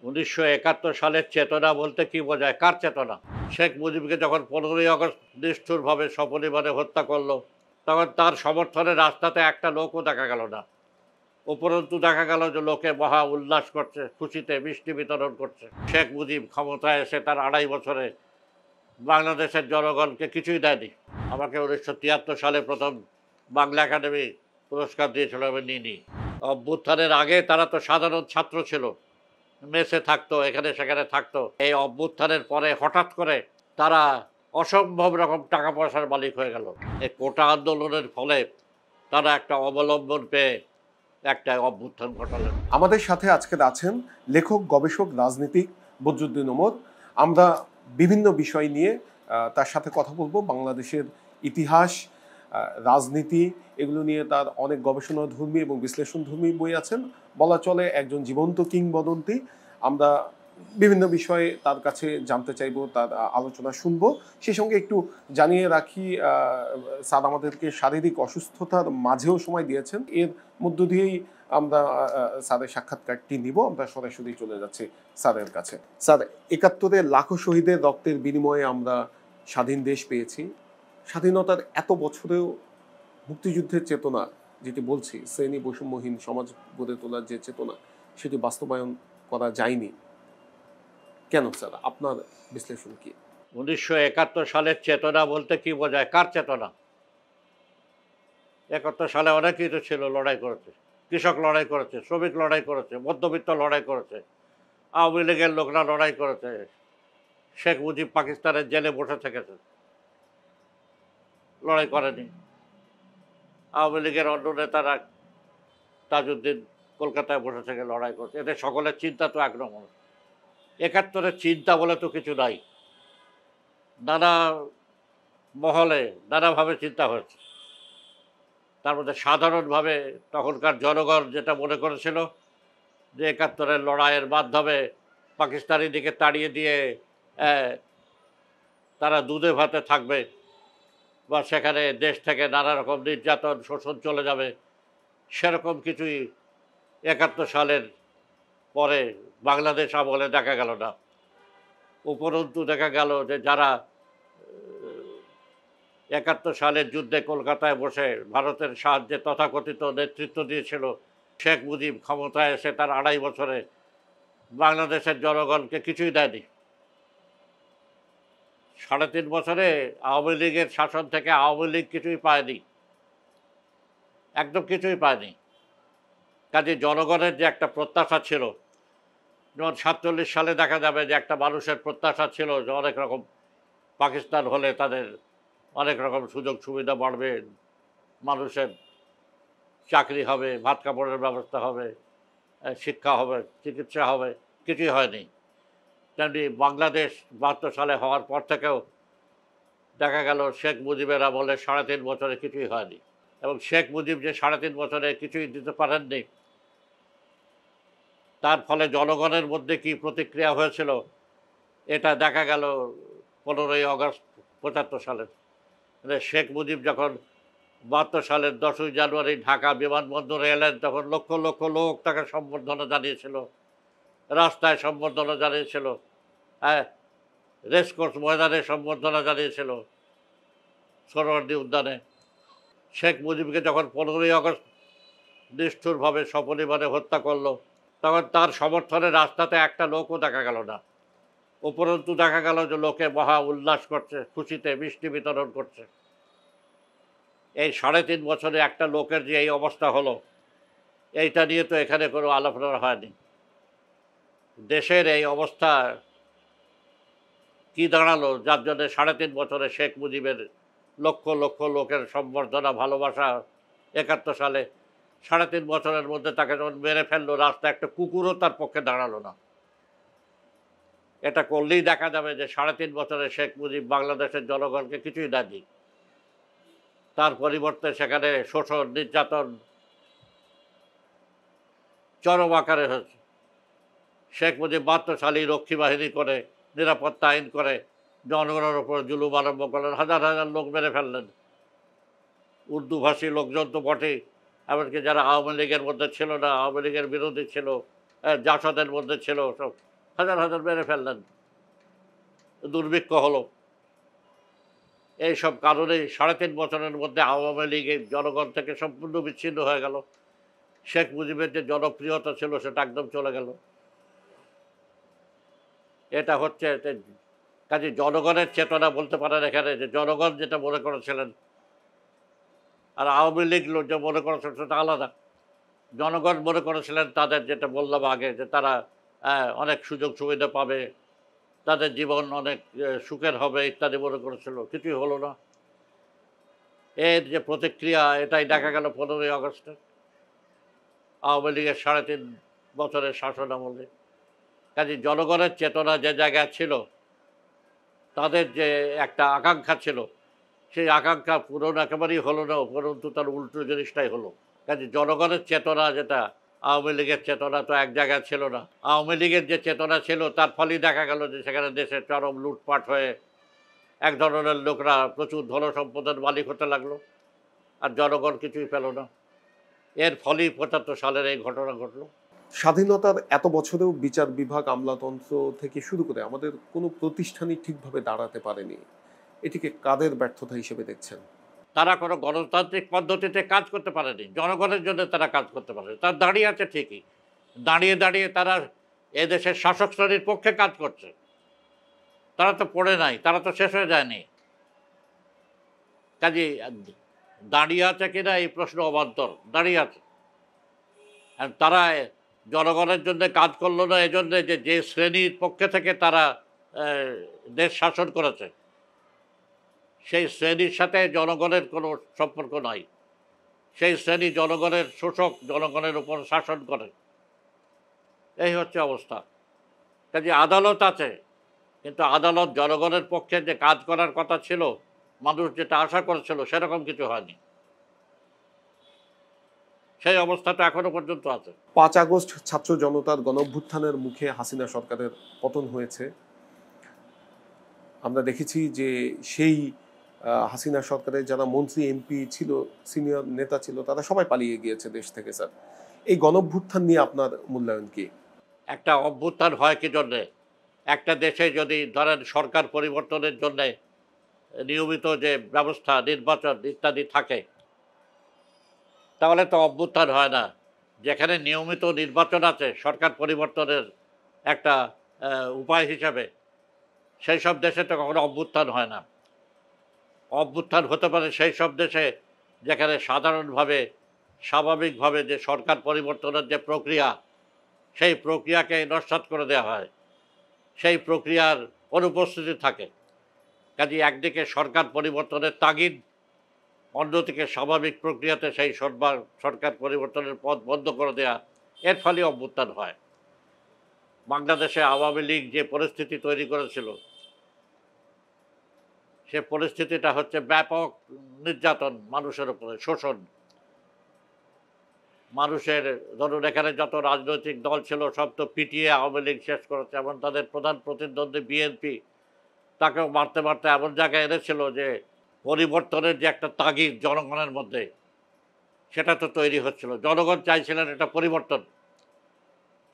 ১৯৭১ সালের চেতনা বলতে কি বোঝায়? কার চেতনা? শেখ মুজিবকে যখন ১৫ই আগস্ট নিষ্ঠুরভাবে সপরিবারে হত্যা করল, তখন তার সমর্থনে রাস্তাতে একটা লোকও দেখা গেল না। উপরন্তু দেখা গেল যে লোকে মহা উল্লাস করছে, খুশিতে মিষ্টি বিতরণ করছে। শেখ মুজিব ক্ষমতায় এসে তার ২.৫ বছরে বাংলাদেশের জনগণকে কিছুই দেয়নি। আমাকে ১৯৭৩ সালে প্রথম বাংলা একাডেমি পুরস্কার দিয়েছিল, আমি নিইনি। অভ্যুত্থানের আগে তারা তো সাধারণ ছাত্র ছিল, মেসে থাকতো, এখানে সেখানে থাকতো। এই অভ্যুত্থানের পরে হঠাৎ করে তারা অসম্ভব রকম টাকা পয়সার মালিক হয়ে গেল। এই কোটা আন্দোলনের ফলে তারা একটা অবলম্বন পেয়ে একটা অভ্যুত্থান ঘটালেন। আমাদের সাথে আজকের আছেন লেখক, গবেষক, রাজনীতিক বদরুদ্দীন ওমর। আমরা বিভিন্ন বিষয় নিয়ে তার সাথে কথা বলবো। বাংলাদেশের ইতিহাস, রাজনীতি, এগুলো নিয়ে তার অনেক গবেষণাধর্মী এবং বিশ্লেষণধর্মী বই আছেন। বলা চলে একজন জীবন্ত কিংবদন্তি। আমরা বিভিন্ন বিষয়ে তার কাছে জানতে চাইবো, তার আলোচনা শুনবো। সেই সঙ্গে একটু জানিয়ে রাখি, স্যার আমাদেরকে শারীরিক অসুস্থতার মাঝেও সময় দিয়েছেন। এর মধ্য দিয়েই আমরা স্যারের সাক্ষাৎকারটি নিব। আমরা সরাসরি চলে যাচ্ছি স্যারের কাছে। স্যার, ৭১-এ লাখো শহীদের রক্তের বিনিময়ে আমরা স্বাধীন দেশ পেয়েছি। স্বাধীনতার এত বছরেও মুক্তিযুদ্ধের চেতনা, যেটি বলছি শ্রেণী বৈষম্যহীন সমাজ গড়ে তোলার যে চেতনা, সেটি বাস্তবায়ন করা যায়নি কেন স্যার? আপনার বিশ্লেষণ কি? ১৯৭১ সালের চেতনা বলতে কি বোঝায়? কার চেতনা? ৭১ সালে অনেকেই তো ছিল, লড়াই করেছে। কৃষক লড়াই করেছে, শ্রমিক লড়াই করেছে, মধ্যবিত্ত লড়াই করেছে, আওয়ামী লীগের লোকরা লড়াই করেছে। শেখ মুজিব পাকিস্তানের জেলে বসে থেকেছে, লড়াই করেনি। আওয়ামী লীগের অন্য নেতারা, তাজউদ্দিন কলকাতায় বসে থেকে লড়াই করছে। এদের সকলের চিন্তা তো একরকম। ৭১-এর চিন্তা বলে তো কিছু নাই। নানা মহলে নানাভাবে চিন্তা হয়েছে। তার মধ্যে সাধারণভাবে তখনকার জনগণ যেটা মনে করেছিল যে ৭১-এর লড়াইয়ের মাধ্যমে পাকিস্তানি দিকে তাড়িয়ে দিয়ে তারা দুধে ভাতে থাকবে, বা সেখানে দেশ থেকে নানা রকম নির্যাতন শোষণ চলে যাবে, সেরকম কিছুই ৭১ সালের পরে বাংলাদেশ আমলে দেখা গেল না। উপরন্তু দেখা গেল যে যারা ৭১ সালের যুদ্ধে কলকাতায় বসে ভারতের সাহায্যে তথাকথিত নেতৃত্ব দিয়েছিল, শেখ মুজিব ক্ষমতায় এসে তার ২.৫ বছরে বাংলাদেশের জনগণকে কিছুই দেয়নি। ৩.৫ বছরে আওয়ামী লীগের শাসন থেকে আওয়ামী লীগ কিছুই পায়নি, একদম কিছুই পায়নি। কাজে জনগণের যে একটা প্রত্যাশা ছিল, যেমন ৪৭ সালে দেখা যাবে যে একটা মানুষের প্রত্যাশা ছিল যে অনেক রকম পাকিস্তান হলে তাদের অনেক রকম সুযোগ সুবিধা বাড়বে, মানুষের চাকরি হবে, ভাত কাপড়ের ব্যবস্থা হবে, শিক্ষা হবে, চিকিৎসা হবে, কিছুই হয়নি। তেমনি বাংলাদেশ ৭২ সালে হওয়ার পর থেকেও দেখা গেল শেখ মুজিবের আমলে ৩.৫ বছরে কিছুই হয়নি। এবং শেখ মুজিব যে ৩.৫ বছরে কিছুই দিতে পারেননি, তার ফলে জনগণের মধ্যে কি প্রতিক্রিয়া হয়েছিল এটা দেখা গেল ১৫ই আগস্ট ৭৫ সালে। শেখ মুজিব যখন ৭২ সালের ১০ই জানুয়ারি ঢাকা বিমানবন্দরে এলেন, তখন লক্ষ লক্ষ লোক তাকে সম্বর্ধনা জানিয়েছিল, রাস্তায় সম্বর্ধনা জানিয়েছিল, হ্যাঁ, রেসকোর্স ময়দানে সম্বর্ধনা জানিয়েছিল, সোহরাওয়ার্দী উদ্যানে। শেখ মুজিবকে যখন ১৫ই আগস্ট নিষ্ঠুরভাবে সপরিবারে হত্যা করলো, তখন তার সমর্থনে রাস্তাতে একটা লোকও দেখা গেল না। উপরন্তু দেখা গেল যে লোকে মহা উল্লাস করছে, খুশিতে মিষ্টি বিতরণ করছে। এই ৩.৫ বছরে একটা লোকের যে এই অবস্থা হলো, এইটা নিয়ে তো এখানে কোনো আলোচনা হয়নি। দেশের এই অবস্থা কি দাঁড়ালো, যার জন্য ৩.৫ বছরে শেখ মুজিবের লক্ষ লক্ষ লোকের সম্বর্ধনা, ভালোবাসা। ৭১ সালে ৩.৫ বছরের মধ্যে তাকে যখন মেরে ফেললো, রাস্তায় একটা কুকুরও তার পক্ষে দাঁড়ালো না। এটা করলেই দেখা যাবে যে ৩.৫ বছরে শেখ মুজিব বাংলাদেশের জনগণকে কিছুই দেয়নি। তার পরিবর্তে সেখানে শোষণ, নির্যাতন চরম আকারে হয়েছে। শেখ মুজিব ৭২ সালেই রক্ষী বাহিনী করে, নিরাপত্তা আইন করে জনগণের ওপর জুলুম আরম্ভ করলেন, হাজার হাজার লোক মেরে ফেললেন। উর্দুভাষী লোকজন তো বটেই, এমনকি যারা আওয়ামী লীগের মধ্যে ছিল না, আওয়ামী লীগের বিরোধী ছিল, জাসদের মধ্যে ছিল, সব হাজার হাজার মেরে ফেললেন, দুর্ভিক্ষ হলো। এইসব কারণেই ৩.৫ বছরের মধ্যে আওয়ামী লীগের জনগণ থেকে সম্পূর্ণ বিচ্ছিন্ন হয়ে গেল। শেখ মুজিবের যে জনপ্রিয়তা ছিল সেটা একদম চলে গেল। এটা হচ্ছে কাজে জনগণের চেতনা বলতে পারেন এখানে, যে জনগণ যেটা মনে করেছিলেন আর আওয়ামী লীগ লোক যে মনে করেছিল সেটা আলাদা। জনগণ মনে করেছিলেন তাদের, যেটা বললাম আগে, যে তারা অনেক সুযোগ সুবিধা পাবে, তাদের জীবন অনেক সুখের হবে ইত্যাদি মনে করেছিল। কিছুই হলো না। এর যে প্রতিক্রিয়া এটাই দেখা গেল 15ই আগস্টে আওয়ামী লীগের ৩.৫ বছরের শাসন আমলে। কাজে জনগণের চেতনা যে জায়গায় ছিল, তাদের যে একটা আকাঙ্ক্ষা ছিল, সেই আকাঙ্ক্ষা পূরণ একেবারেই হলো না, উপরন্তু তার উল্টো জিনিসটাই হলো। কাজে জনগণের চেতনা যেটা, আওয়ামী লীগের চেতনা তো এক জায়গায় ছিল না। আওয়ামী লীগের যে চেতনা ছিল তার ফলেই দেখা গেল যে সেখানে দেশের চরম লুটপাট হয়ে এক ধরনের লোকরা প্রচুর ধনসম্পদের মালিক হতে লাগলো, আর জনগণ কিছুই পেল না। এর ফলেই ৭৫ সালের এই ঘটনা ঘটল। স্বাধীনতার এত বছরেও বিচার বিভাগ, আমলাতন্ত্র থেকে শুরু করে আমাদের কোনো প্রতিষ্ঠানই ঠিকভাবে দাঁড়াতে পারেনি। এটিকে কাদের ব্যর্থতা হিসেবে দেখছেন? তারা কোনো গণতান্ত্রিক পদ্ধতিতে কাজ করতে পারেনি, জনগণের জন্য তারা কাজ করতে পারে। তারা দাঁড়িয়ে আছে ঠিকই, দাঁড়িয়ে দাঁড়িয়ে তারা এদেশের শাসক শ্রেণীর পক্ষে কাজ করছে। তারা তো পড়ে নাই, তারা তো শেষ হয়ে যায়নি। কাজেই দাঁড়িয়ে আছে কিনা এই প্রশ্ন অবান্তর, দাঁড়িয়ে আছে। আর তারা জনগণের জন্য কাজ করলো না এজন্য যে শ্রেণীর পক্ষে থেকে তারা দেশ শাসন করেছে, সেই শ্রেণীর সাথে জনগণের কোনো সম্পর্ক নাই। সেই শ্রেণী জনগণের শোষক, জনগণের উপর শাসন করে। এই হচ্ছে অবস্থা। কাজে আদালত আছে, কিন্তু আদালত জনগণের পক্ষে যে কাজ করার কথা ছিল, মানুষ যেটা আশা করেছিল সেরকম কিছু হয়নি। সেই অবস্থাটা এখনো পর্যন্ত আছে। ৫ আগস্ট ছাত্র জনতার গণঅভ্যুত্থানের মুখে হাসিনা সরকারের পতন হয়েছে। আমরা দেখেছি যে সেই হাসিনা সরকারের যারা মন্ত্রী, এমপি ছিল, সিনিয়র নেতা ছিল, তারা সবাই পালিয়ে গিয়েছে দেশ থেকে। স্যার, এই গণঅভ্যুত্থান নিয়ে আপনার মূল্যায়ন কি? একটা অভ্যুত্থান হয় কি জন্যে? একটা দেশে যদি ধরেন সরকার পরিবর্তনের জন্যে নিয়মিত যে ব্যবস্থা, নির্বাচন ইত্যাদি থাকে, তাহলে তো অভ্যুত্থান হয় না। যেখানে নিয়মিত নির্বাচন আছে সরকার পরিবর্তনের একটা উপায় হিসাবে, সেই সব দেশে তো কখনো অভ্যুত্থান হয় না। অভ্যুত্থান হতে পারে সেই সব দেশে যেখানে সাধারণভাবে, স্বাভাবিকভাবে যে সরকার পরিবর্তনের যে প্রক্রিয়া, সেই প্রক্রিয়াকে নস্যাৎ করে দেওয়া হয়, সেই প্রক্রিয়ার অনুপস্থিতি থাকে। কাজেই একদিকে সরকার পরিবর্তনের তাগিদ, অন্যদিকে স্বাভাবিক প্রক্রিয়াতে সেই সরকার পরিবর্তনের পথ বন্ধ করে দেওয়া, এর ফলে অভ্যুত্থান হয়। বাংলাদেশে আওয়ামী লীগ যে পরিস্থিতি তৈরি করেছিল, সে পরিস্থিতিটা হচ্ছে ব্যাপক নির্যাতন, মানুষের উপরে শোষণ। মানুষের, ধরুন এখানে যত রাজনৈতিক দল ছিল সব তো পিটিয়ে আওয়ামী লীগ শেষ করেছে, এবং তাদের প্রধান প্রতিদ্বন্দ্বী বিএনপি তাকেও মারতে মারতে এমন জায়গায় এনেছিল যে পরিবর্তনের যে একটা তাগিদ জনগণের মধ্যে, সেটা তো তৈরি হচ্ছিল। জনগণ চাইছিলেন এটা পরিবর্তন,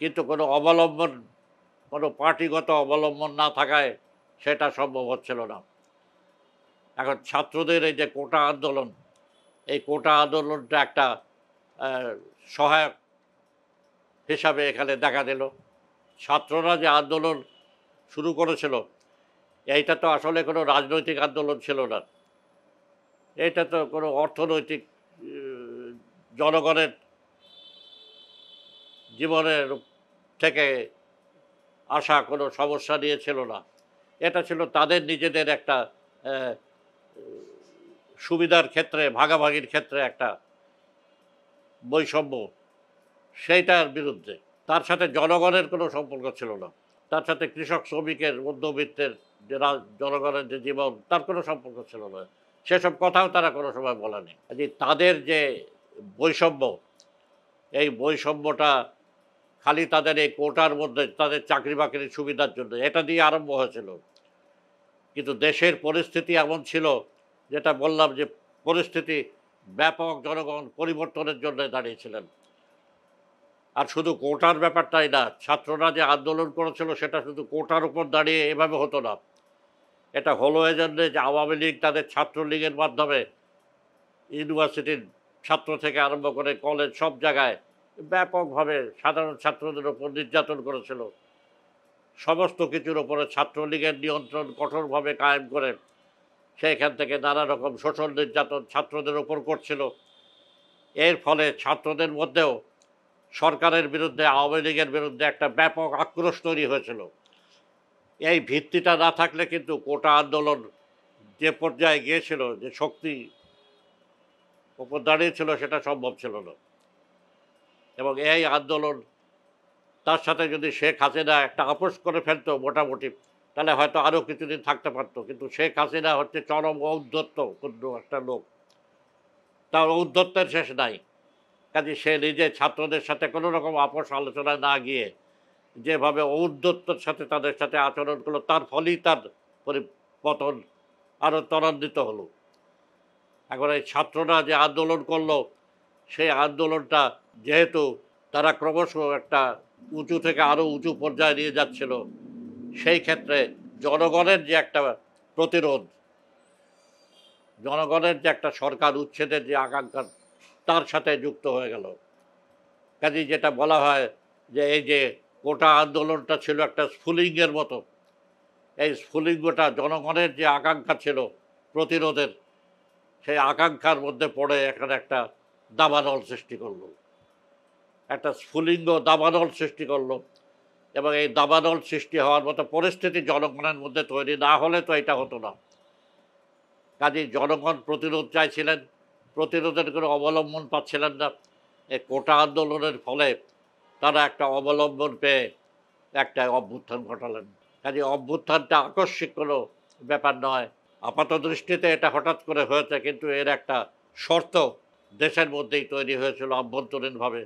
কিন্তু কোনো অবলম্বন, কোনো পার্টিগত অবলম্বন না থাকায় সেটা সম্ভব হচ্ছিল না। এখন ছাত্রদের এই যে কোটা আন্দোলন, এই কোটা আন্দোলনটা একটা সহায়ক হিসাবে এখানে দেখা দিল। ছাত্ররা যে আন্দোলন শুরু করেছিল, এইটা তো আসলে কোনো রাজনৈতিক আন্দোলন ছিল না। এটা তো কোনো অর্থনৈতিক, জনগণের জীবনের থেকে আসা কোনো সমস্যা নিয়ে ছিল না। এটা ছিল তাদের নিজেদের একটা সুবিধার ক্ষেত্রে, ভাগাভাগির ক্ষেত্রে একটা বৈষম্য, সেইটার বিরুদ্ধে। তার সাথে জনগণের কোনো সম্পর্ক ছিল না। তার সাথে কৃষক, শ্রমিকের, মধ্যবিত্তের যে জনগণের যে জীবন, তার কোনো সম্পর্ক ছিল না। সেসব কথাও তারা কোনো সময় বলেনি। যে তাদের যে বৈষম্য, এই বৈষম্যটা খালি তাদের এই কোটার মধ্যে, তাদের চাকরি বাকরির সুবিধার জন্য, এটা দিয়ে আরম্ভ হয়েছিল। কিন্তু দেশের পরিস্থিতি এমন ছিল, যেটা বললাম যে পরিস্থিতি ব্যাপক জনগণ পরিবর্তনের জন্য দাঁড়িয়েছিলেন। আর শুধু কোটার ব্যাপারটাই না, ছাত্ররা যে আন্দোলন করেছিল সেটা শুধু কোটার উপর দাঁড়িয়ে এভাবে হতো না। এটা হলো এজন্যে যে আওয়ামী লীগ তাদের ছাত্রলীগের মাধ্যমে ইউনিভার্সিটির ছাত্র থেকে আরম্ভ করে কলেজ সব জায়গায় ব্যাপকভাবে সাধারণ ছাত্রদের ওপর নির্যাতন করেছিল। সমস্ত কিছুর ওপরে ছাত্রলীগের নিয়ন্ত্রণ কঠোরভাবে কায়েম করে সেইখান থেকে নানা রকম শোষণ নির্যাতন ছাত্রদের ওপর করছিল। এর ফলে ছাত্রদের মধ্যেও সরকারের বিরুদ্ধে আওয়ামী লীগের বিরুদ্ধে একটা ব্যাপক আক্রোশ তৈরি হয়েছিল। এই ভিত্তিটা না থাকলে কিন্তু কোটা আন্দোলন যে পর্যায়ে গিয়েছিল, যে শক্তি ওপর দাঁড়িয়েছিল, সেটা সম্ভব ছিল না। এবং এই আন্দোলন তার সাথে যদি শেখ হাসিনা একটা আপোষ করে ফেলতো মোটামুটি, তাহলে হয়তো আরও কিছুদিন থাকতে পারতো। কিন্তু শেখ হাসিনা হচ্ছে চরম ঔদ্ধত্য কোনো একটা লোক, তার ঔদ্ধত্যের শেষ নাই। কাজে সে নিজে ছাত্রদের সাথে কোনো রকম আপোষ আলোচনায় না গিয়ে যেভাবে ঔদ্ধত্যের সাথে তাদের সাথে আচরণ করলো, তার ফলেই তার পতন আরও ত্বরান্বিত হলো। এখন এই ছাত্ররা যে আন্দোলন করলো, সেই আন্দোলনটা যেহেতু তারা ক্রমশ একটা উঁচু থেকে আরও উঁচু পর্যায়ে নিয়ে যাচ্ছিল, সেই ক্ষেত্রে জনগণের যে একটা প্রতিরোধ, জনগণের যে একটা সরকার উচ্ছেদের যে আকাঙ্ক্ষা, তার সাথে যুক্ত হয়ে গেল। কাজেই যেটা বলা হয় যে এই যে কোটা আন্দোলনটা ছিল একটা স্ফুলিঙ্গের মতো, এই স্ফুলিঙ্গটা জনগণের যে আকাঙ্ক্ষা ছিল প্রতিরোধের, সেই আকাঙ্ক্ষার মধ্যে পড়ে এখানে একটা দাবানল সৃষ্টি করলো, একটা স্ফুলিঙ্গ দাবানল সৃষ্টি করলো। এবং এই দাবানল সৃষ্টি হওয়ার মতো পরিস্থিতি জনগণের মধ্যে তৈরি না হলে তো এটা হতো না। কাজেই জনগণ প্রতিরোধ চাইছিলেন, প্রতিরোধের কোনো অবলম্বন পাচ্ছিলেন না। এই কোটা আন্দোলনের ফলে তারা একটা অবলম্বন পেয়ে একটা অভ্যুত্থান ঘটালেন। কাজে অভ্যুত্থানটা আকস্মিক কোনো ব্যাপার নয়, আপাত দৃষ্টিতে এটা হঠাৎ করে হয়েছে, কিন্তু এর একটা শর্ত দেশের মধ্যেই তৈরি হয়েছিল আভ্যন্তরীণভাবে,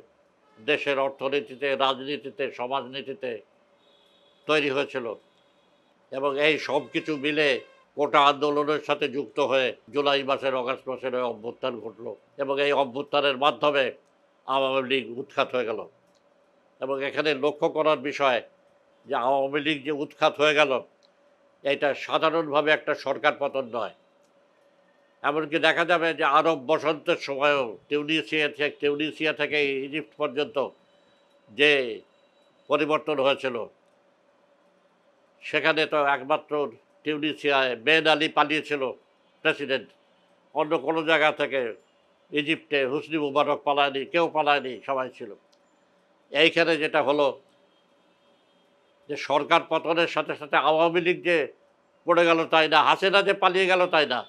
দেশের অর্থনীতিতে, রাজনীতিতে, সমাজনীতিতে তৈরি হয়েছিল। এবং এই সব কিছু মিলে কোটা আন্দোলনের সাথে যুক্ত হয়ে জুলাই মাসের, অগাস্ট মাসের ওই অভ্যুত্থান ঘটল। এবং এই অভ্যুত্থানের মাধ্যমে আওয়ামী লীগ উৎখাত হয়ে গেল। এবং এখানে লক্ষ্য করার বিষয় যে আওয়ামী লীগ যে উৎখাত হয়ে গেল, এটা সাধারণভাবে একটা সরকার পতন নয়। এমনকি দেখা যাবে যে আরব বসন্তের সময়ও টিউনিসিয়া থেকে ইজিপ্ট পর্যন্ত যে পরিবর্তন হয়েছিল, সেখানে তো একমাত্র টিউনিসিয়ায় বেন আলী পালিয়েছিল প্রেসিডেন্ট। অন্য কোনো জায়গা থেকে ইজিপ্টে হুসনি মুবারক পালায়নি, কেউ পালায়নি, সবাই ছিল। এইখানে যেটা হলো যে সরকার পতনের সাথে সাথে আওয়ামী লীগ যে পড়ে গেল তাই না, হাসিনা যে পালিয়ে গেল তাই না,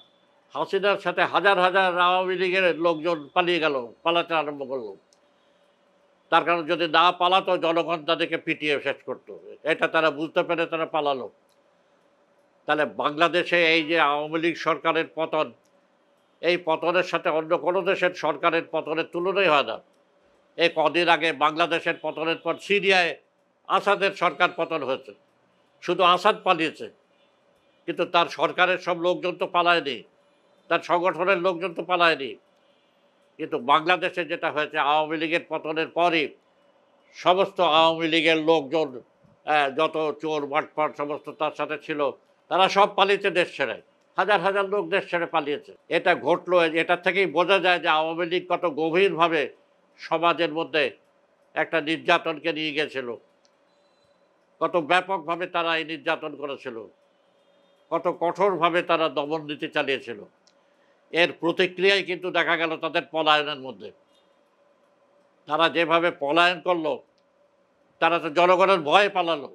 হাসিনার সাথে হাজার হাজার আওয়ামী লীগের লোকজন পালিয়ে গেল, পালাতে আরম্ভ করলো। তার কারণ যদি না পালাতো, জনগণ তাদেরকে পিটিয়ে শেষ করতো। এটা তারা বুঝতে পেরে তারা পালালো। তাহলে বাংলাদেশে এই যে আওয়ামী লীগ সরকারের পতন, এই পতনের সাথে অন্য কোনো দেশের সরকারের পতনের তুলনাই হয় না। এই কদিন আগে বাংলাদেশের পতনের পর সিরিয়ায় আসাদের সরকার পতন হয়েছে। শুধু আসাদ পালিয়েছে, কিন্তু তার সরকারের সব লোকজন তো পালায়নি, তার সংগঠনের লোকজন তো পালায়নি। কিন্তু বাংলাদেশে যেটা হয়েছে, আওয়ামী লীগের পতনের পরই সমস্ত আওয়ামী লীগের লোকজন, যত চোর বাটপাট সমস্ত তার সাথে ছিল, তারা সব পালিয়েছে দেশ ছেড়ে। হাজার হাজার লোক দেশ ছেড়ে পালিয়েছে। এটা ঘটলো, এটা থেকেই বোঝা যায় যে আওয়ামী লীগ কত গভীরভাবে সমাজের মধ্যে একটা নির্যাতনকে নিয়ে গেছিল, কত ব্যাপকভাবে তারা এই নির্যাতন করেছিল, কত কঠোরভাবে তারা দমন নীতি চালিয়েছিল। এর প্রতিক্রিয়াই কিন্তু দেখা গেল তাদের পলায়নের মধ্যে। তারা যেভাবে পলায়ন করলো, তারা তো জনগণের ভয়ে পালালো।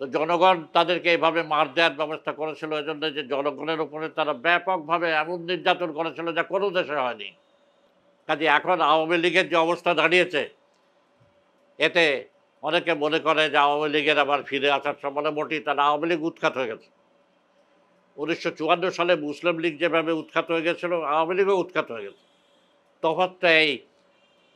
তো জনগণ তাদেরকে এইভাবে মার দেওয়ার ব্যবস্থা করেছিল, এজন্য যে জনগণের উপরে তারা ব্যাপকভাবে এমন নির্যাতন করেছিল যা কোনো দেশে হয়নি। কাজে এখন আওয়ামী লীগের যে অবস্থা দাঁড়িয়েছে, এতে অনেকে মনে করে যে আওয়ামী লীগের আবার ফিরে আসার সম্ভাবনা মোটেই, তারা আওয়ামী লীগ উৎখাত হয়ে গেছে। 1954 সালে মুসলিম লীগ যেভাবে উৎখাত হয়ে গেছিল, আওয়ামী লীগও উৎখাত হয়ে গেছে। তফাৎটা এই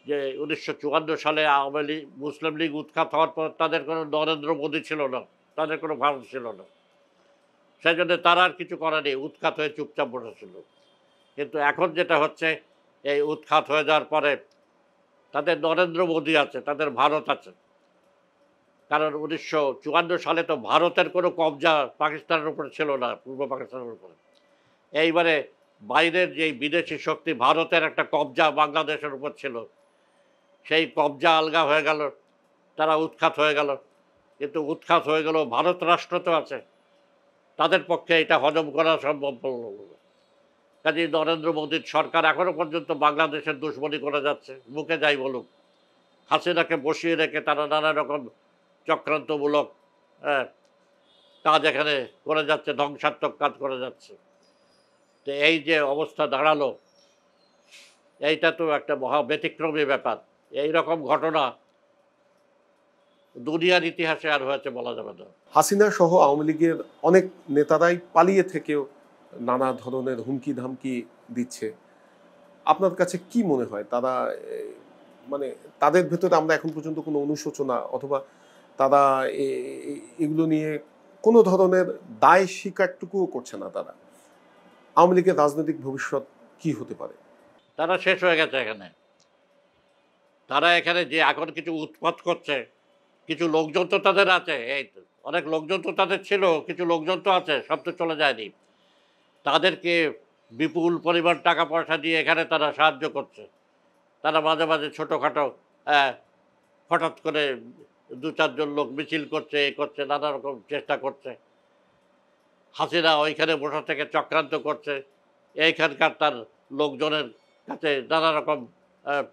যে 1954 সালে আওয়ামী লীগ, মুসলিম লীগ উৎখাত হওয়ার পর তাদের কোনো নরেন্দ্র মোদী ছিল না, তাদের কোনো ভারত ছিল না, সেই জন্য তারা আর কিছু করেনি, উৎখাত হয়ে চুপচাপ বসেছিল। কিন্তু এখন যেটা হচ্ছে, এই উৎখাত হয়ে যাওয়ার পরে তাদের নরেন্দ্র মোদী আছে, তাদের ভারত আছে। কারণ 1954 সালে তো ভারতের কোনো কবজা পাকিস্তানের উপরে ছিল না, পূর্ব পাকিস্তানের উপরে। এইবারে বাইরের যেই বিদেশি শক্তি ভারতের একটা কবজা বাংলাদেশের উপর ছিল, সেই কবজা আলগা হয়ে গেল, তারা উৎখাত হয়ে গেল। কিন্তু উৎখাত হয়ে গেল, ভারত রাষ্ট্র তো আছে, তাদের পক্ষে এটা হজম করা সম্ভব হলো না। কাজেই নরেন্দ্র মোদীর সরকার এখনো পর্যন্ত বাংলাদেশের দুশ্মনী করে যাচ্ছে, মুখে যাই বলুক। হাসিনাকে বসিয়ে রেখে তারা নানা রকম চক্রান্তমূলক হ্যাঁ, কাজ এখানে করে যাচ্ছে, ধ্বংসাত্মক কাজ করে যাচ্ছে। তো এই যে অবস্থা দাঁড়ালো, এইটা তো একটা মহা ব্যতিক্রমী ব্যাপার। এই রকম ঘটনা দুনিয়ার ইতিহাসে আর হয়েছে বলা যাবে না। হাসিনা সহ আওয়ামী লীগের অনেক নেতারাই পালিয়ে থেকেও নানা ধরনের হুমকি ধামকি দিচ্ছে। আপনার কাছে কি মনে হয় তারা মানে তাদের ভেতরে আমরা এখন পর্যন্ত কোনো অনুশোচনা অথবা তারা এগুলো নিয়ে কোনো ধরনের দায় স্বীকারটুকুও করছে না? তারা আওয়ামী লীগের রাজনৈতিক ভবিষ্যৎ কি হতে পারে? তারা শেষ হয়ে গেছে এখানে। তারা এখানে যে এখন কিছু উৎপাত করছে, কিছু লোকজন তো তাদের আছে, এই তো অনেক লোকজন তো তাদের ছিল, কিছু লোকজন তো আছে, সব তো চলে যায়নি। তাদেরকে বিপুল পরিমাণ টাকা পয়সা দিয়ে এখানে তারা সাহায্য করছে। তারা মাঝে মাঝে ছোটোখাটো হঠাৎ করে দু চারজন লোক মিছিল করছে, এ করছে, নানা রকম চেষ্টা করছে। হাসিনা ওইখানে বসা থেকে চক্রান্ত করছে, এইখানকার তার লোকজনের কাছে নানা রকম আহ,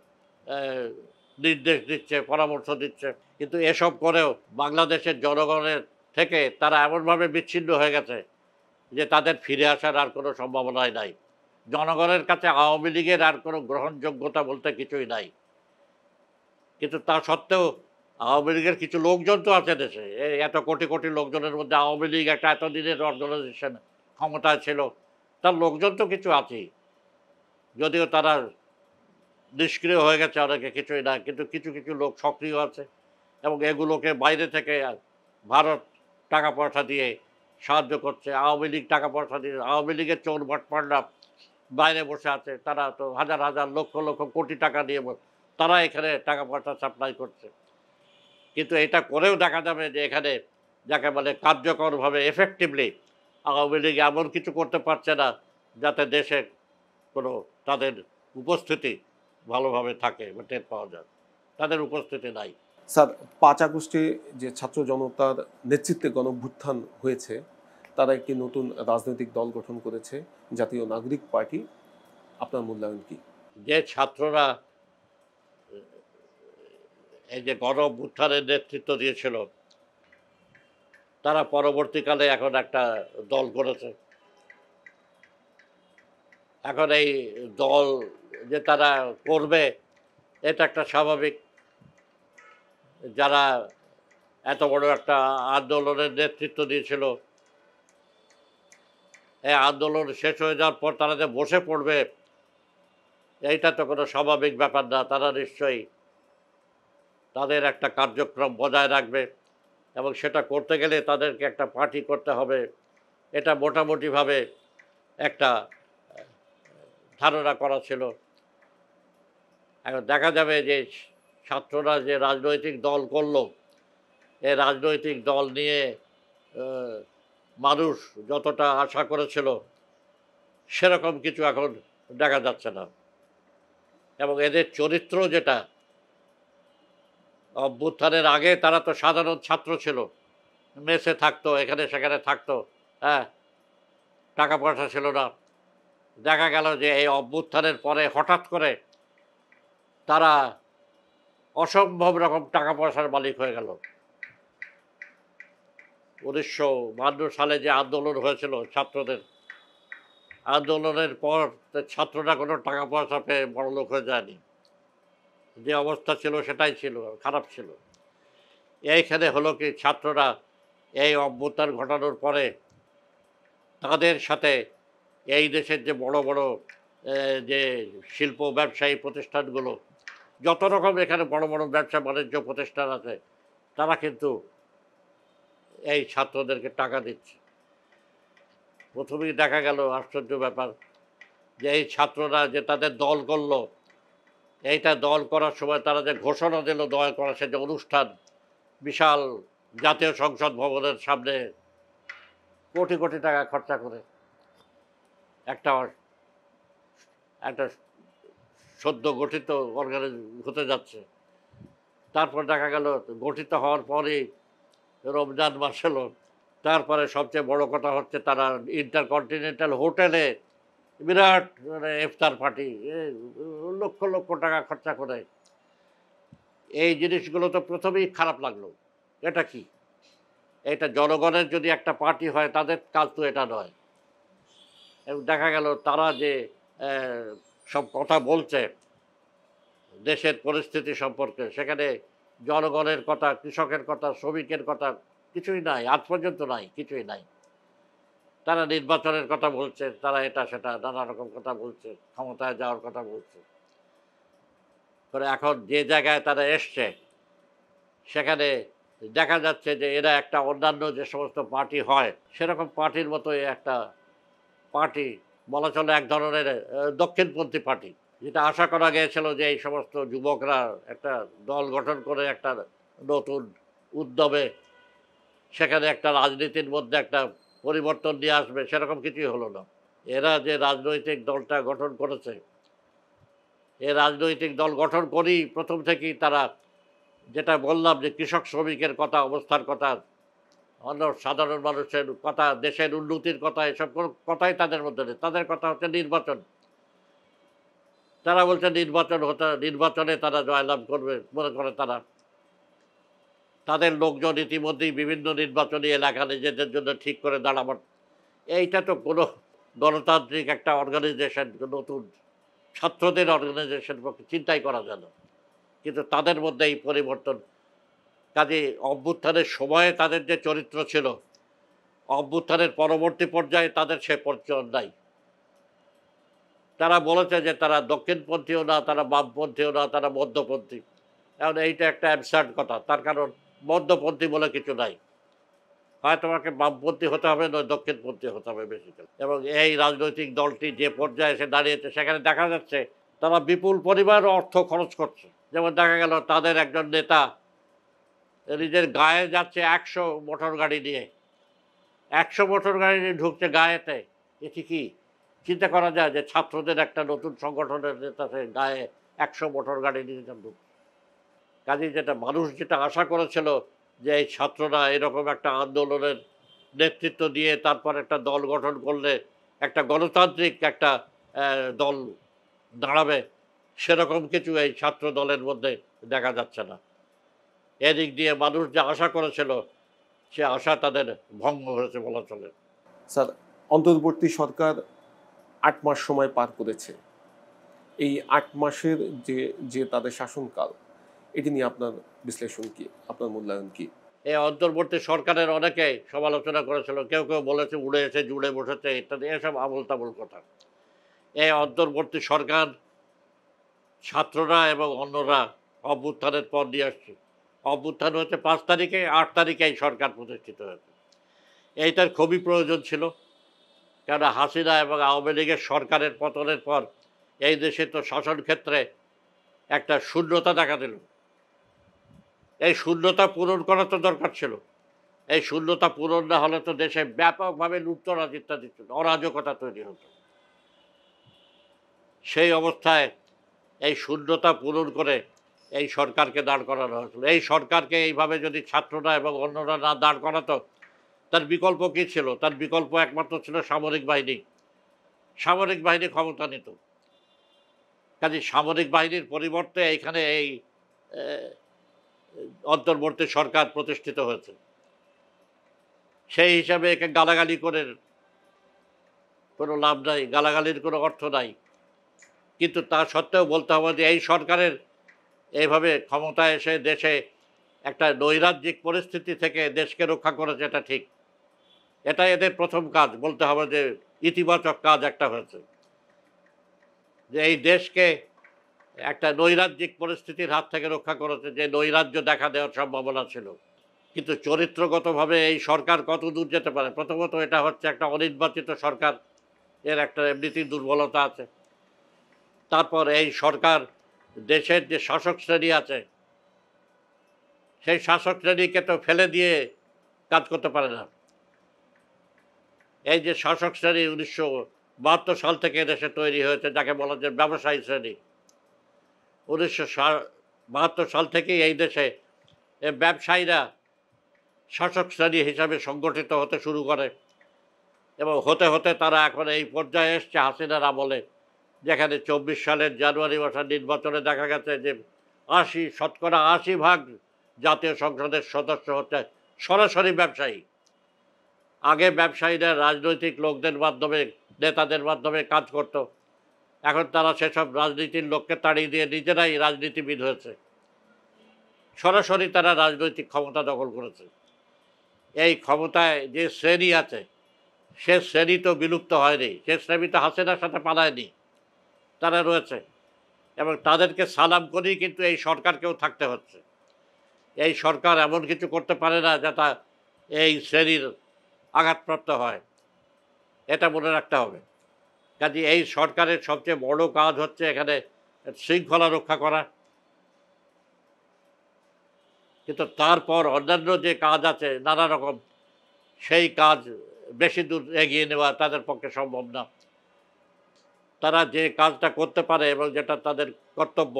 আহ, নির্দেশ দিচ্ছে, পরামর্শ দিচ্ছে। কিন্তু এসব করেও বাংলাদেশের জনগণের থেকে তারা এমনভাবে বিচ্ছিন্ন হয়ে গেছে যে তাদের ফিরে আসার আর কোনো সম্ভাবনাই নাই। জনগণের কাছে আওয়ামী লীগের আর কোনো গ্রহণযোগ্যতা বলতে কিছুই নাই। কিন্তু তা সত্ত্বেও আওয়ামী লীগের কিছু লোকজন তো আছে দেশে, এই এত কোটি কোটি লোকজনের মধ্যে আওয়ামী লীগ একটা এতদিনের অর্গানাইজেশন, ক্ষমতায় ছিল, তার লোকজন তো কিছু আছেই। যদিও তারা নিষ্ক্রিয় হয়ে গেছে, অনেকে কিছুই না, কিন্তু কিছু কিছু লোক সক্রিয় আছে এবং এগুলোকে বাইরে থেকে ভারত টাকা পয়সা দিয়ে সাহায্য করছে। আওয়ামী লীগ টাকা পয়সা দিয়ে, আওয়ামী লীগের চোর ভট্টপান্ডা বাইরে বসে আছে, তারা তো হাজার হাজার লক্ষ লক্ষ কোটি টাকা দিয়ে তারা এখানে টাকা পয়সা সাপ্লাই করছে। কিন্তু এটা করেও দেখা যাবে যে এখানে যাকে বলে কার্যকরভাবে এফেক্টিভলি আওয়ামী লীগ এমন কিছু করতে পারছে না যাতে দেশে কোনো তাদের উপস্থিতি ভালোভাবে থাকে বা টের পাওয়া যায়। তাদের উপস্থিতি নাই। স্যার, 5 আগস্টে যে ছাত্র জনতার নেতৃত্বে গণঅভ্যুত্থান হয়েছে, তারা একটি নতুন রাজনৈতিক দল গঠন করেছে, জাতীয় নাগরিক পার্টি। আপনার মূল্যায়ন কি? যে ছাত্ররা এই যে গণ অভ্যুত্থানের নেতৃত্ব দিয়েছিল, তারা পরবর্তীকালে এখন একটা দল করেছে। এখন এই দল যে তারা করবে, এটা একটা স্বাভাবিক। যারা এত বড় একটা আন্দোলনের নেতৃত্ব দিয়েছিল, এই আন্দোলন শেষ হয়ে যাওয়ার পর তারা যে বসে পড়বে, এইটা তো কোনো স্বাভাবিক ব্যাপার না। তারা নিশ্চয়ই তাদের একটা কার্যক্রম বজায় রাখবে এবং সেটা করতে গেলে তাদেরকে একটা পার্টি করতে হবে। এটা মোটামুটিভাবে একটা ধারণা করা ছিল। এখন দেখা যাবে যে ছাত্ররা যে রাজনৈতিক দল করলো, এই রাজনৈতিক দল নিয়ে মানুষ যতটা আশা করেছিল সেরকম কিছু এখন দেখা যাচ্ছে না। এবং এদের চরিত্র যেটা, অভ্যুত্থানের আগে তারা তো সাধারণ ছাত্র ছিল, মেসে থাকতো, এখানে সেখানে থাকতো, হ্যাঁ, টাকা পয়সা ছিল না। দেখা গেল যে এই অভ্যুত্থানের পরে হঠাৎ করে তারা অসম্ভব রকম টাকা পয়সার মালিক হয়ে গেল। 1952 সালে যে আন্দোলন হয়েছিল ছাত্রদের, আন্দোলনের পর ছাত্ররা কোনো টাকা পয়সা পেয়ে বড়লোক হয়ে যায়নি। যে অবস্থা ছিল সেটাই ছিল, খারাপ ছিল। এইখানে হলো কি, ছাত্ররা এই অভ্যুত্থান ঘটানোর পরে তাদের সাথে এই দেশের যে বড় বড় যে শিল্প ব্যবসায়ী প্রতিষ্ঠানগুলো, যত রকম এখানে বড় বড় ব্যবসা বাণিজ্য প্রতিষ্ঠান আছে, তারা কিন্তু এই ছাত্রদেরকে টাকা দিচ্ছে। প্রথমেই দেখা গেল আশ্চর্য ব্যাপার যে এই ছাত্ররা যে তাদের দল করলো, এইটা দল করার সময় তারা যে ঘোষণা দিল দল করার সে যে অনুষ্ঠান, বিশাল জাতীয় সংসদ ভবনের সামনে কোটি কোটি টাকা খরচা করে একটা একটা সদ্য গঠিত অর্গানাইজ হতে যাচ্ছে। তারপর দেখা গেল গঠিত হওয়ার পরেই রমজান মাস এলো। তারপরে সবচেয়ে বড় কথা হচ্ছে তারা ইন্টারকন্টিনেন্টাল হোটেলে বিরাট মানে ইফতার পার্টি, লক্ষ লক্ষ টাকা খরচা করে। এই জিনিসগুলো তো প্রথমেই খারাপ লাগলো। এটা কি? এটা জনগণের যদি একটা পার্টি হয় তাদের কাজ তো এটা নয়। এবং দেখা গেল তারা যে সব কথা বলছে দেশের পরিস্থিতি সম্পর্কে, সেখানে জনগণের কথা, কৃষকের কথা, শ্রমিকের কথা কিছুই নাই, আজ পর্যন্ত নাই, কিছুই নাই। তারা নির্বাচনের কথা বলছে, তারা এটা সেটা নানা রকম কথা বলছে, ক্ষমতায় যাওয়ার কথা বলছে। করে এখন যে জায়গায় তারা এসছে সেখানে দেখা যাচ্ছে যে এরা একটা অন্যান্য যে সমস্ত পার্টি হয় সেরকম পার্টির মতোই একটা পার্টি, বলা চলে এক ধরনের দক্ষিণপন্থী পার্টি। যেটা আশা করা গিয়েছিল যে এই সমস্ত যুবকরা একটা দল গঠন করে একটা নতুন উদ্যমে সেখানে একটা রাজনীতির মধ্যে একটা পরিবর্তন নিয়ে আসবে, সেরকম কিছুই হলো না। এরা যে রাজনৈতিক দলটা গঠন করেছে, এ রাজনৈতিক দল গঠন করেই প্রথম থেকেই তারা, যেটা বললাম যে কৃষক শ্রমিকের কথা, অবস্থার কথা, অন্য সাধারণ মানুষের কথা, দেশের উন্নতির কথা, এসব কোনো কথাই তাদের মধ্যে নেই। তাদের কথা হচ্ছে নির্বাচন। তারা বলছে নির্বাচনে তারা জয়লাভ করবে মনে করে তারা। তাদের লোকজন ইতিমধ্যেই বিভিন্ন নির্বাচনী এলাকা নিজেদের জন্য ঠিক করে দাঁড়াবার। এইটা তো কোনো গণতান্ত্রিক একটা অর্গানাইজেশন, নতুন ছাত্রদের অর্গানাইজেশন পক্ষে চিন্তাই করা যায় না। কিন্তু তাদের মধ্যে এই পরিবর্তন, কাজে অভ্যুত্থানের সময়ে তাদের যে চরিত্র ছিল, অভ্যুত্থানের পরবর্তী পর্যায়ে তাদের সে পরিচয় নাই। তারা বলেছে যে তারা দক্ষিণপন্থীও না, তারা বামপন্থীও না, তারা মধ্যপন্থী। এখন এইটা একটা অ্যাবসার্ড কথা। তার কারণ মধ্যপন্থী বলে কিছু নাই। হয় তোমাকে বামপন্থী হতে হবে, নয় দক্ষিণপন্থী হতে হবে বেসিক্যালি। এবং এই রাজনৈতিক দলটি যে পর্যায়ে এসে দাঁড়িয়েছে সেখানে দেখা যাচ্ছে তারা বিপুল পরিমাণ অর্থ খরচ করছে। যেমন দেখা গেল তাদের একজন নেতা নিজের গায়ে যাচ্ছে 100 মোটর গাড়ি নিয়ে, 100 মোটর গাড়ি নিয়ে ঢুকছে গায়েতে। এটি কি চিন্তা করা যায় যে ছাত্রদের একটা নতুন সংগঠনের নেতা সে গায়ে 100 মোটর গাড়ি নিয়ে ঢুকছে? কাজেই যেটা মানুষ যেটা আশা করেছিল যে এই ছাত্ররা এরকম একটা আন্দোলনের নেতৃত্ব দিয়ে তারপর একটা দল গঠন করলে একটা গণতান্ত্রিক একটা দল দাঁড়াবে, সেরকম কিছু এই ছাত্র দলের মধ্যে দেখা যাচ্ছে না। এদিক দিয়ে মানুষ যে আশা করেছিল সে আশা তাদের ভঙ্গ হয়েছে বলা চলে। স্যার, অন্তর্বর্তী সরকার 8 মাস সময় পার করেছে। এই 8 মাসের যে যে তাদের শাসনকাল, এটি নিয়ে আপনার বিশ্লেষণ কি, আপনার মূল্যায়ন কি? এই অন্তর্বর্তী সরকারের অনেকেই সমালোচনা করেছিল, কেউ কেউ বলেছে উড়ে এসে জুড়ে বসেছে ইত্যাদি, এসব আবল তাবল কথা। এই অন্তর্বর্তী সরকার ছাত্ররা এবং অন্যরা অভ্যুত্থানের পর নিয়ে আসছে। অভ্যুত্থান হচ্ছে 5 তারিখে, 8 তারিখে এই সরকার প্রতিষ্ঠিত হয়েছে। এইটার খুবই প্রয়োজন ছিল, কেন হাসিনা এবং আওয়ামী লীগের সরকারের পতনের পর এই দেশে তো শাসন ক্ষেত্রে একটা শূন্যতা দেখা দিল। এই শূন্যতা পূরণ করা তো দরকার ছিল। এই শূন্যতা পূরণ না হলে তো দেশে ব্যাপকভাবে লুটতরাজ ইত্যাদি অরাজকতা তৈরি হতো। সেই অবস্থায় এই শূন্যতা পূরণ করে এই সরকারকে দাঁড় করানো হয়েছিল। এই সরকারকে এইভাবে যদি ছাত্ররা এবং অন্যরা না দাঁড় করাতো, তার বিকল্প কী ছিল? তার বিকল্প একমাত্র ছিল সামরিক বাহিনী। সামরিক বাহিনী ক্ষমতা নিত। কাজে সামরিক বাহিনীর পরিবর্তে এইখানে এই অন্তর্বর্তী সরকার প্রতিষ্ঠিত হয়েছে। সেই হিসাবে একে গালাগালি করে কোনো লাভ নাই, গালাগালির কোনো অর্থ নাই। কিন্তু তা সত্ত্বেও বলতে হবে যে এই সরকারের এইভাবে ক্ষমতায় এসে দেশে একটা নৈরাজ্যিক পরিস্থিতি থেকে দেশকে রক্ষা করেছে, এটা ঠিক। এটা এদের প্রথম কাজ, বলতে হবে যে ইতিবাচক কাজ একটা হয়েছে, যে এই দেশকে একটা নৈরাজ্যিক পরিস্থিতির হাত থেকে রক্ষা করেছে, যে নৈরাজ্য দেখা দেওয়ার সম্ভাবনা ছিল। কিন্তু চরিত্রগতভাবে এই সরকার কত দূর যেতে পারে? প্রথমত এটা হচ্ছে একটা অনির্বাচিত সরকার, এর একটা এমনিতেই দুর্বলতা আছে। তারপর এই সরকার দেশের যে শাসক শ্রেণী আছে সেই শাসক শ্রেণীকে তো ফেলে দিয়ে কাজ করতে পারে না। এই যে শাসক শ্রেণী 1972 সাল থেকে দেশে তৈরি হয়েছে, যাকে বলা যায় ব্যবসায়ী শ্রেণী, 1972 সাল থেকেই এই দেশে ব্যবসায়ীরা শাসক শ্রেণী হিসাবে সংগঠিত হতে শুরু করে এবং হতে হতে তারা এখন এই পর্যায়ে এসছে হাসিনার আমলে, যেখানে 24 সালের জানুয়ারি মাসের নির্বাচনে দেখা গেছে যে 80% জাতীয় সংসদের সদস্য হচ্ছে সরাসরি ব্যবসায়ী। আগে ব্যবসায়ীরা রাজনৈতিক লোকদের মাধ্যমে, নেতাদের মাধ্যমে কাজ করত, এখন তারা সেসব রাজনীতির লোককে তাড়িয়ে দিয়ে নিজেরাই রাজনীতিবিদ হয়েছে, সরাসরি তারা রাজনৈতিক ক্ষমতা দখল করেছে। এই ক্ষমতায় যে শ্রেণী আছে সে শ্রেণী তো বিলুপ্ত হয়নি, সে শ্রেণী তো হাসিনার সাথে পালায়নি, তারা রয়েছে এবং তাদেরকে সালাম করেই কিন্তু এই সরকারকেও থাকতে হচ্ছে। এই সরকার এমন কিছু করতে পারে না যাতে এই শ্রেণীর আঘাতপ্রাপ্ত হয়, এটা মনে রাখতে হবে। কাজে এই সরকারের সবচেয়ে বড় কাজ হচ্ছে এখানে শৃঙ্খলা রক্ষা করা, কিন্তু তারপর অন্যান্য যে কাজ আছে নানা রকম, সেই কাজ বেশি দূর এগিয়ে নেওয়া তাদের পক্ষে সম্ভব না। তারা যে কাজটা করতে পারে এবং যেটা তাদের কর্তব্য,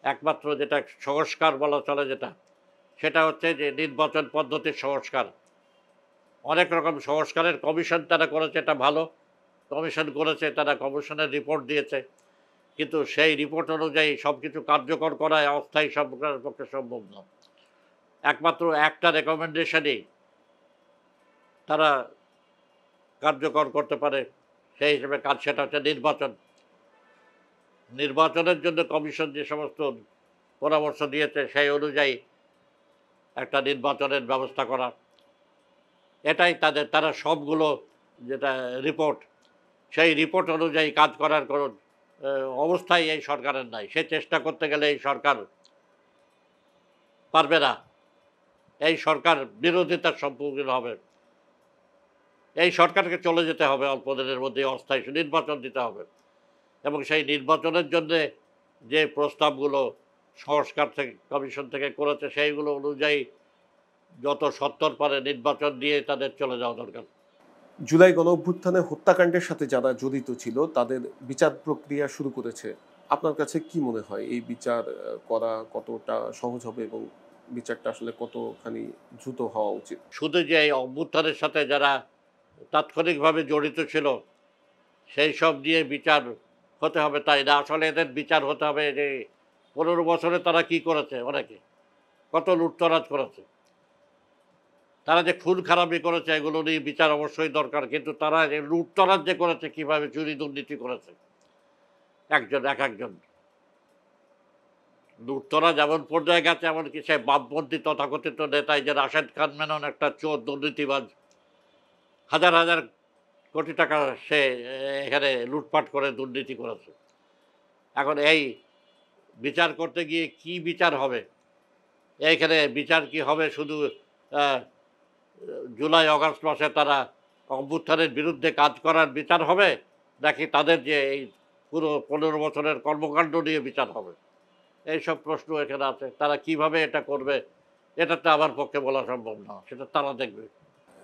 একমাত্র যেটা সংস্কার বলা চলে যেটা, সেটা হচ্ছে যে নির্বাচন পদ্ধতির সংস্কার। অনেক রকম সংস্কারের কমিশন তারা করেছে, এটা ভালো কমিশন করেছে, তারা কমিশনের রিপোর্ট দিয়েছে, কিন্তু সেই রিপোর্ট অনুযায়ী সব কিছু কার্যকর করা অস্থায়ী সরকারের পক্ষে সম্ভব না। একমাত্র একটা রেকমেন্ডেশনই তারা কার্যকর করতে পারে, সেই হিসেবে কাজ, সেটা হচ্ছে নির্বাচন। নির্বাচনের জন্য কমিশন যে সমস্ত পরামর্শ দিয়েছে সেই অনুযায়ী একটা নির্বাচনের ব্যবস্থা করা, এটাই তারা সবগুলো যেটা রিপোর্ট, সেই রিপোর্ট অনুযায়ী কাজ করার কোনো অবস্থাই এই সরকারের নাই। সে চেষ্টা করতে গেলে এই সরকার পারবে না, এই সরকার বিরোধিতার সম্মুখীন হবে। এই সরকারকে চলে যেতে হবে অল্প দিনের মধ্যে, অস্থায়ী নির্বাচন দিতে হবে এবং সেই নির্বাচনের জন্যে যে প্রস্তাবগুলো সংস্কার থেকে কমিশন থেকে করেছে সেইগুলো অনুযায়ী যত সত্বর পারে নির্বাচন দিয়ে তাদের চলে যাওয়া দরকার। জুলাই গণঅভ্যুত্থানে হত্যাকাণ্ডের সাথে যারা জড়িত ছিল তাদের বিচার প্রক্রিয়া শুরু করেছে। আপনার কাছে কি মনে হয় এই বিচার করা কতটা সহজ হবে এবং বিচারটা আসলে কতখানি দ্রুত হওয়া উচিত? শুধু যে এই অভ্যুত্থানের সাথে যারা তাৎক্ষণিকভাবে জড়িত ছিল সেই সব নিয়ে বিচার হতে হবে তাই না, আসলে এদের বিচার হতে হবে যে 15 বছরে তারা কি করেছে, অনেকে কত লুটতরাজ করেছে, তারা যে খুন খারাপি করেছে এগুলো নিয়ে বিচার অবশ্যই দরকার, কিন্তু তারা যে লুটতরাজ যে করেছে, কীভাবে চুরি দুর্নীতি করেছে একজন এক একজন, লুটতরাজ এমন পর্যায়ে গেছে, এমনকি সে বামপন্থী তথাকথিত নেতাই যে রাশেদ খান মেনন একটা চোর দুর্নীতিবাজ, হাজার হাজার কোটি টাকা সে এখানে লুটপাট করে দুর্নীতি করেছে। এখন এই বিচার করতে গিয়ে কি বিচার হবে? এইখানে বিচার কি হবে? শুধু আহ, জুলাই আগস্ট মাসে তারা অভ্যুত্থানের বিরুদ্ধে কাজ করার বিচার হবে, নাকি তাদের যে এই পুরো 15 বছরের কর্মকাণ্ড নিয়ে বিচার হবে? এইসব প্রশ্ন এখানে আছে। তারা কিভাবে এটা করবে এটা তো আমার পক্ষে বলা সম্ভব না, সেটা তারা দেখবে।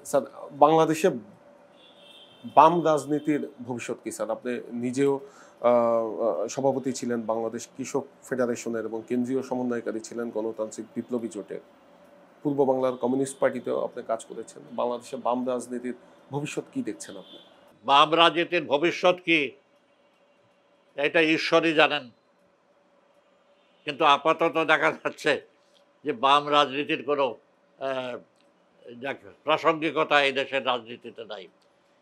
স্যার, বাংলাদেশে বাম রাজনীতির ভবিষ্যৎ কি স্যার? আপনি নিজেও সভাপতি ছিলেন বাংলাদেশ কৃষক ফেডারেশনের এবং কেন্দ্রীয় সমন্বয়কারী ছিলেন গণতান্ত্রিক বিপ্লবী জোটের। পূর্ব বাংলার কমিউনিস্ট পার্টিতেও আপনি কাজ করেছেন। বাংলাদেশে বাম রাজনীতির ভবিষ্যৎ কি দেখছেন আপনি? বাম রাজনীতির ভবিষ্যৎ কি এটা ঈশ্বরই জানেন, কিন্তু আপাতত দেখা যাচ্ছে যে বাম রাজনীতির কোনো আহ, প্রাসঙ্গিকতা এই দেশের রাজনীতিতে নাই।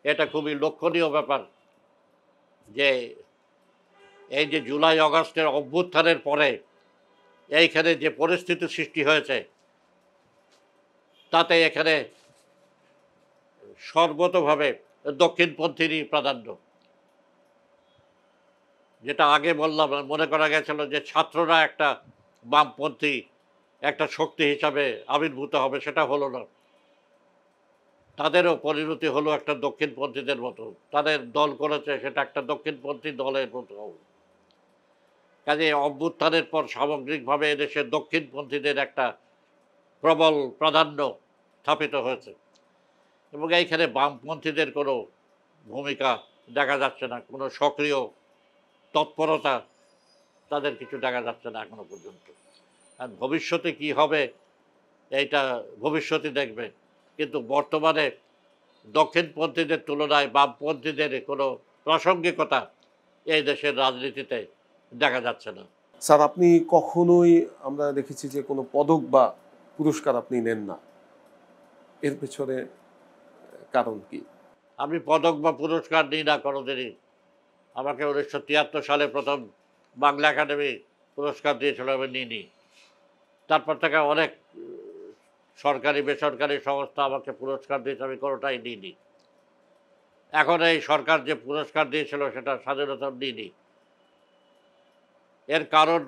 এটা খুবই লক্ষণীয় ব্যাপার যে এই যে জুলাই আগস্টের অভ্যুত্থানের পরে এইখানে যে পরিস্থিতি সৃষ্টি হয়েছে তাতে এখানে সর্বতভাবে দক্ষিণপন্থীরই প্রাধান্য। যেটা আগে বললাম, মনে করা গেছিল যে ছাত্ররা একটা বামপন্থী একটা শক্তি হিসাবে আবির্ভূত হবে, সেটা হলো না। তাদেরও পরিণতি হলো একটা দক্ষিণপন্থীদের মতো, তাদের দল করেছে সেটা একটা দক্ষিণপন্থী দলের মতো। কাজে অভ্যুত্থানের পর সামগ্রিকভাবে এদেশের দক্ষিণপন্থীদের একটা প্রবল প্রাধান্য স্থাপিত হয়েছে এবং এইখানে বামপন্থীদের কোনো ভূমিকা দেখা যাচ্ছে না, কোনো সক্রিয় তৎপরতা তাদের কিছু দেখা যাচ্ছে না এখনো পর্যন্ত। আর ভবিষ্যতে কি হবে এইটা ভবিষ্যতে দেখবে, কিন্তু বর্তমানে দক্ষিণপন্থীদের তুলনায় বামপন্থীদের কোনো প্রাসঙ্গিকতা এই দেশের রাজনীতিতে দেখা যাচ্ছে না। স্যার, আপনি কখনোই আমরা দেখেছি যে কোনো পদক বা পুরস্কার আপনি নেন না, এর পেছনে কারণ কি? আমি পদক বা পুরস্কার নিই না কোনোদিনই। আমাকে 1973 সালে প্রথম বাংলা একাডেমি পুরস্কার দিয়েছিল, আমি নিইনি। তারপর থেকে অনেক সরকারি বেসরকারি সংস্থা আমাকে পুরস্কার দিয়েছে, আমি কোনোটাই নিইনি। এখন এই সরকার যে পুরস্কার দিয়েছিল সেটা স্বাধীনতা নিইনি। এর কারণ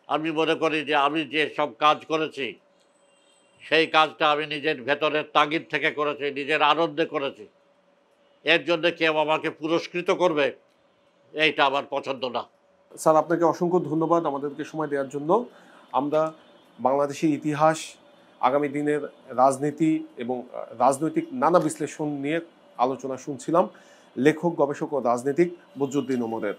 আমি মনে করি যে আমি যে সব কাজ করেছি সেই কাজটা আমি নিজের ভেতরের তাগিদ থেকে করেছি, নিজের আনন্দে করেছি। এর জন্য কেউ আমাকে পুরস্কৃত করবে এইটা আমার পছন্দ না। স্যার, আপনাকে অসংখ্য ধন্যবাদ আমাদেরকে সময় দেওয়ার জন্য। আমরা বাংলাদেশের ইতিহাস, আগামী দিনের রাজনীতি এবং রাজনৈতিক নানা বিশ্লেষণ নিয়ে আলোচনা শুনছিলাম লেখক, গবেষক ও রাজনীতিক বদরুদ্দীন ওমরের।